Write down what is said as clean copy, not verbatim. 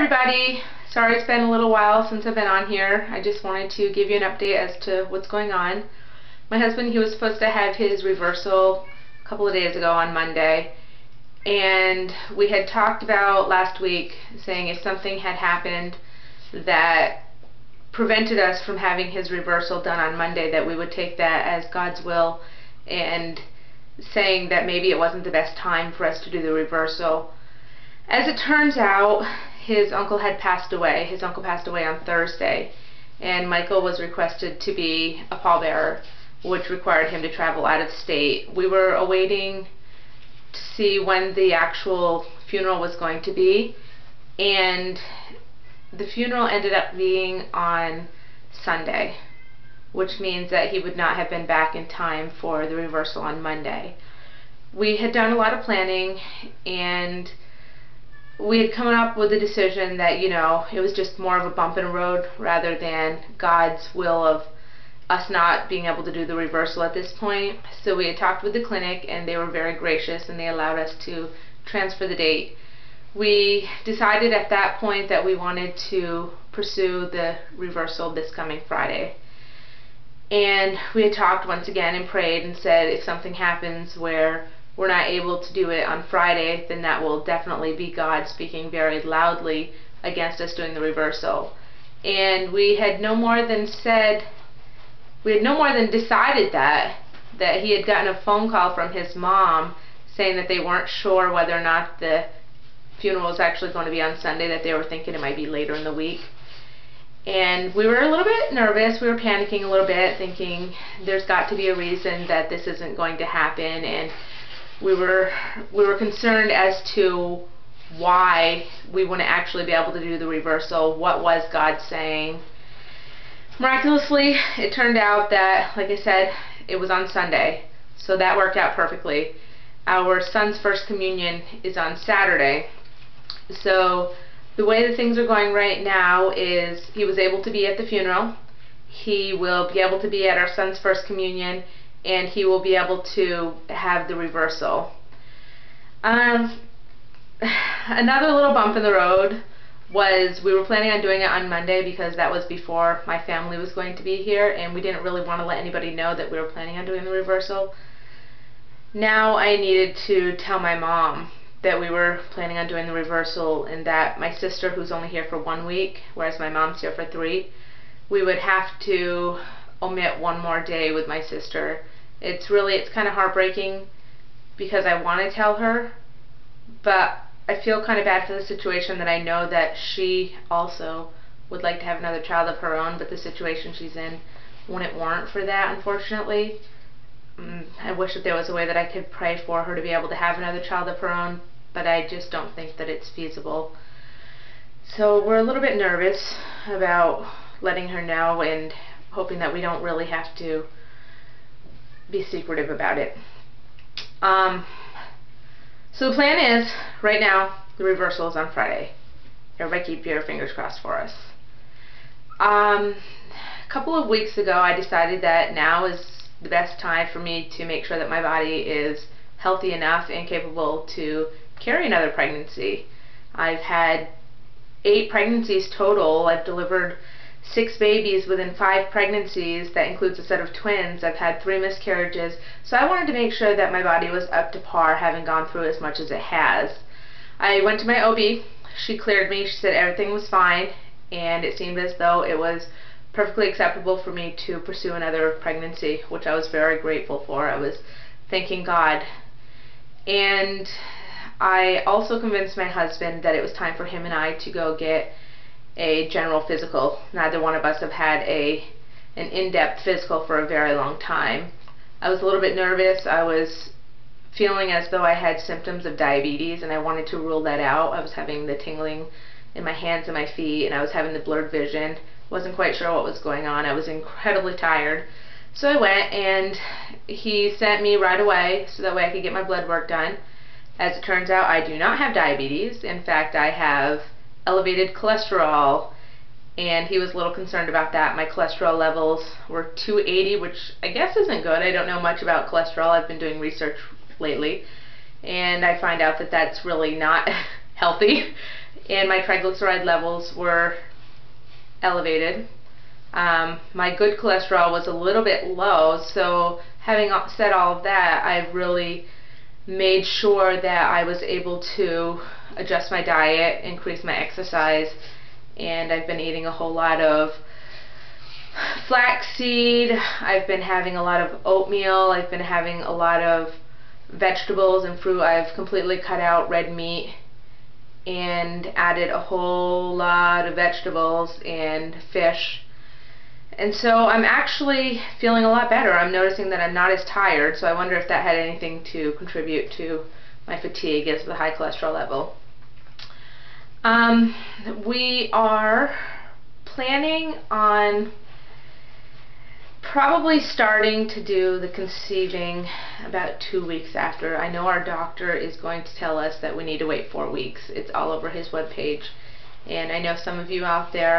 everybody! Sorry it's been a little while since I've been on here. I just wanted to give you an update as to what's going on. My husband, he was supposed to have his reversal a couple of days ago on Monday, and we had talked about last week saying if something had happened that prevented us from having his reversal done on Monday, that we would take that as God's will, and saying that maybe it wasn't the best time for us to do the reversal. As it turns out, his uncle had passed away. His uncle passed away on Thursday, and Michael was requested to be a pallbearer, which required him to travel out of state. We were awaiting to see when the actual funeral was going to be, and the funeral ended up being on Sunday, which means that he would not have been back in time for the reversal on Monday. We had done a lot of planning, and we had come up with the decision that, you know, it was just more of a bump in the road rather than God's will of us not being able to do the reversal at this point. So we had talked with the clinic, and they were very gracious, and they allowed us to transfer the date. We decided at that point that we wanted to pursue the reversal this coming Friday. And we had talked once again and prayed and said if something happens where we're not able to do it on Friday, then that will definitely be God speaking very loudly against us doing the reversal. And we had no more than decided that he had gotten a phone call from his mom saying that they weren't sure whether or not the funeral was actually going to be on Sunday, that they were thinking it might be later in the week. And we were a little bit nervous. We were panicking a little bit, thinking there's got to be a reason that this isn't going to happen, and we were concerned as to why we wouldn't actually be able to do the reversal. What was God saying? Miraculously, it turned out that, like I said, it was on Sunday, so that worked out perfectly. Our son's first communion is on Saturday, so the way that things are going right now is he was able to be at the funeral, he will be able to be at our son's first communion, and he will be able to have the reversal. Another little bump in the road was we were planning on doing it on Monday because that was before my family was going to be here, and we didn't really want to let anybody know that we were planning on doing the reversal. Now I needed to tell my mom that we were planning on doing the reversal, and that my sister, who's only here for 1 week, whereas my mom's here for 3, we would have to omit one more day with my sister. It's kind of heartbreaking because I want to tell her, but I feel kind of bad for the situation that I know that she also would like to have another child of her own, but the situation she's in wouldn't warrant for that, unfortunately. I wish that there was a way that I could pray for her to be able to have another child of her own, but I just don't think that it's feasible. So we're a little bit nervous about letting her know and hoping that we don't really have to be secretive about it. So the plan is, right now, the reversal is on Friday. Everybody keep your fingers crossed for us. A couple of weeks ago, I decided that now is the best time for me to make sure that my body is healthy enough and capable to carry another pregnancy. I've had 8 pregnancies total. I've delivered 6 babies within 5 pregnancies. That includes a set of twins. I've had 3 miscarriages. So I wanted to make sure that my body was up to par, having gone through as much as it has. I went to my OB. She cleared me. She said everything was fine, and it seemed as though it was perfectly acceptable for me to pursue another pregnancy, which I was very grateful for. I was thanking God. And I also convinced my husband that it was time for him and I to go get a general physical. Neither one of us have had an in-depth physical for a very long time. I was a little bit nervous. I was feeling as though I had symptoms of diabetes, and I wanted to rule that out. I was having the tingling in my hands and my feet, and I was having the blurred vision. Wasn't quite sure what was going on. I was incredibly tired. So I went, and he sent me right away so that way I could get my blood work done. As it turns out, I do not have diabetes. In fact, I have elevated cholesterol, and he was a little concerned about that. My cholesterol levels were 280, which I guess isn't good. I don't know much about cholesterol. I've been doing research lately, and I find out that that's really not healthy, and my triglyceride levels were elevated. My good cholesterol was a little bit low, so having said all of that, I've really made sure that I was able to adjust my diet, increase my exercise, and I've been eating a whole lot of flaxseed. I've been having a lot of oatmeal. I've been having a lot of vegetables and fruit. I've completely cut out red meat and added a whole lot of vegetables and fish. And so I'm actually feeling a lot better. I'm noticing that I'm not as tired, so I wonder if that had anything to contribute to my fatigue as the high cholesterol level. We are planning on probably starting to do the conceiving about 2 weeks after. I know our doctor is going to tell us that we need to wait 4 weeks. It's all over his webpage. And I know some of you out there